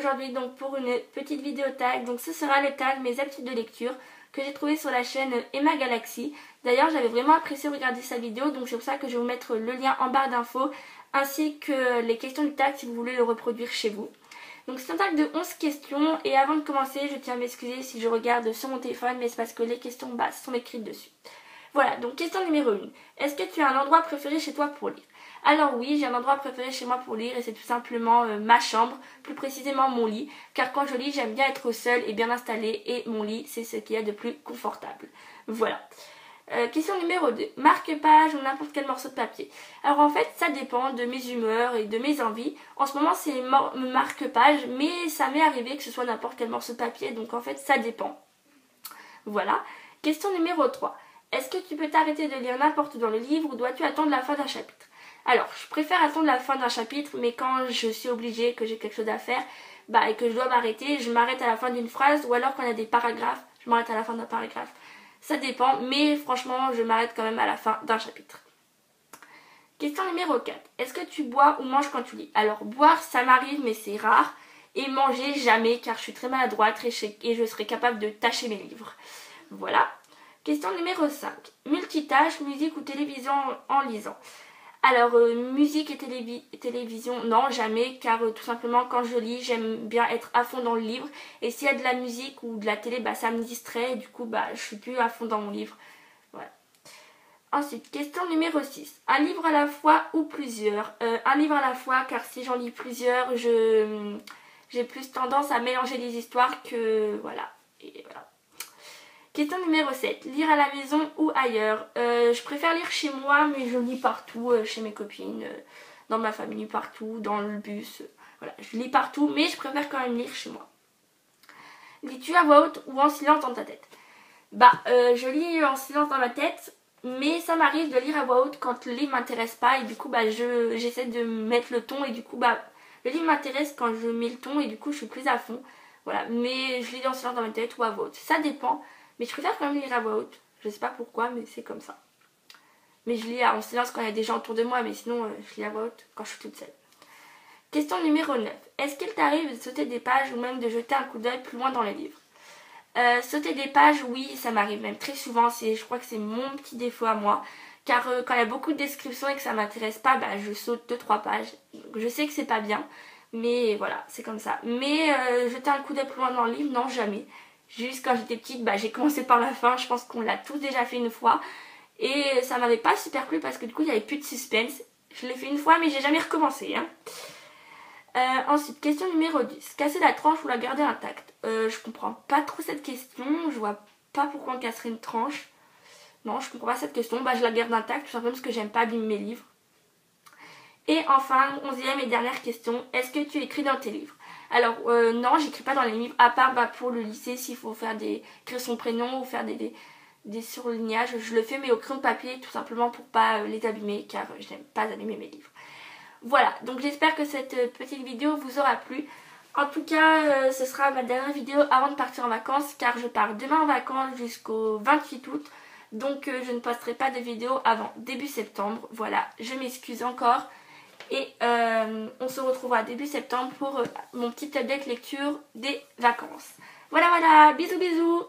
aujourd'hui donc pour une petite vidéo tag. Donc ce sera le tag mes habitudes de lecture que j'ai trouvé sur la chaîne Emma Galaxy. D'ailleurs j'avais vraiment apprécié regarder sa vidéo, donc c'est pour ça que je vais vous mettre le lien en barre d'infos ainsi que les questions du tag si vous voulez le reproduire chez vous. Donc c'est un tag de 11 questions et avant de commencer je tiens à m'excuser si je regarde sur mon téléphone, mais c'est parce que les questions sont écrites dessus. Voilà, donc question numéro 1. Est-ce que tu as un endroit préféré chez toi pour lire? Alors oui, j'ai un endroit préféré chez moi pour lire et c'est tout simplement ma chambre, plus précisément mon lit, car quand je lis j'aime bien être seule et bien installée et mon lit c'est ce qu'il y a de plus confortable. Voilà. Question numéro 2. Marque-page ou n'importe quel morceau de papier. Alors en fait ça dépend de mes humeurs et de mes envies. En ce moment c'est marque-page, mais ça m'est arrivé que ce soit n'importe quel morceau de papier, donc en fait ça dépend. Voilà. Question numéro 3. Est-ce que tu peux t'arrêter de lire n'importe où dans le livre ou dois-tu attendre la fin d'un chapitre? Alors, je préfère attendre la fin d'un chapitre, mais quand je suis obligée, que j'ai quelque chose à faire, et que je dois m'arrêter, je m'arrête à la fin d'une phrase, ou alors quand il y a des paragraphes, je m'arrête à la fin d'un paragraphe. Ça dépend, mais franchement, je m'arrête quand même à la fin d'un chapitre. Question numéro 4. Est-ce que tu bois ou manges quand tu lis? Alors, boire, ça m'arrive, mais c'est rare. Et manger, jamais, car je suis très maladroite et je serai capable de tâcher mes livres. Voilà. Question numéro 5. Multitâche, musique ou télévision en lisant? Alors, musique et télévision, non, jamais, car tout simplement, quand je lis, j'aime bien être à fond dans le livre. Et s'il y a de la musique ou de la télé, ça me distrait, et du coup, je suis plus à fond dans mon livre. Voilà. Ensuite, question numéro 6. Un livre à la fois ou plusieurs? Un livre à la fois, car si j'en lis plusieurs, j'ai plus tendance à mélanger les histoires que... Voilà. Et voilà. Question numéro 7. Lire à la maison ou ailleurs? Je préfère lire chez moi, mais je lis partout, chez mes copines, dans ma famille, partout, dans le bus. Voilà, je lis partout, mais je préfère quand même lire chez moi. Lis-tu à voix haute ou en silence dans ta tête? Je lis en silence dans ma tête, mais ça m'arrive de lire à voix haute quand le livre m'intéresse pas, et du coup, j'essaie de mettre le ton, et du coup, le livre m'intéresse quand je mets le ton, et du coup, je suis plus à fond. Voilà, mais je lis en silence dans ma tête ou à voix haute. Ça dépend. Mais je préfère quand même lire à voix haute. Je sais pas pourquoi, mais c'est comme ça. Mais je lis en silence quand il y a des gens autour de moi, mais sinon je lis à voix haute quand je suis toute seule. Question numéro 9. Est-ce qu'il t'arrive de sauter des pages ou même de jeter un coup d'œil plus loin dans les livres? Sauter des pages, oui, ça m'arrive même très souvent. Je crois que c'est mon petit défaut à moi. Car quand il y a beaucoup de descriptions et que ça m'intéresse pas, je saute 2-3 pages. Donc, je sais que c'est pas bien, mais voilà, c'est comme ça. Mais jeter un coup d'œil plus loin dans le livre, non, jamais. Juste quand j'étais petite, j'ai commencé par la fin, je pense qu'on l'a tous déjà fait une fois. Et ça m'avait pas super plu parce que du coup il n'y avait plus de suspense. Je l'ai fait une fois mais j'ai jamais recommencé. Ensuite, question numéro 10. Casser la tranche ou la garder intacte? Je comprends pas trop cette question, je vois pas pourquoi on casserait une tranche. Non, je comprends pas cette question, je la garde intacte tout simplement parce que j'aime pas abîmer mes livres. Et enfin, 11e et dernière question, est-ce que tu écris dans tes livres? Alors non, j'écris pas dans les livres, à part pour le lycée, s'il faut faire écrire son prénom ou faire des surlignages, je le fais mais au crayon de papier, tout simplement pour pas les abîmer, car je n'aime pas abîmer mes livres. Voilà, donc j'espère que cette petite vidéo vous aura plu. En tout cas, ce sera ma dernière vidéo avant de partir en vacances, car je pars demain en vacances jusqu'au 28 août. Donc je ne posterai pas de vidéo avant début septembre. Voilà, je m'excuse encore. Et on se retrouvera début septembre pour mon petit update lecture des vacances. Voilà, bisous bisous.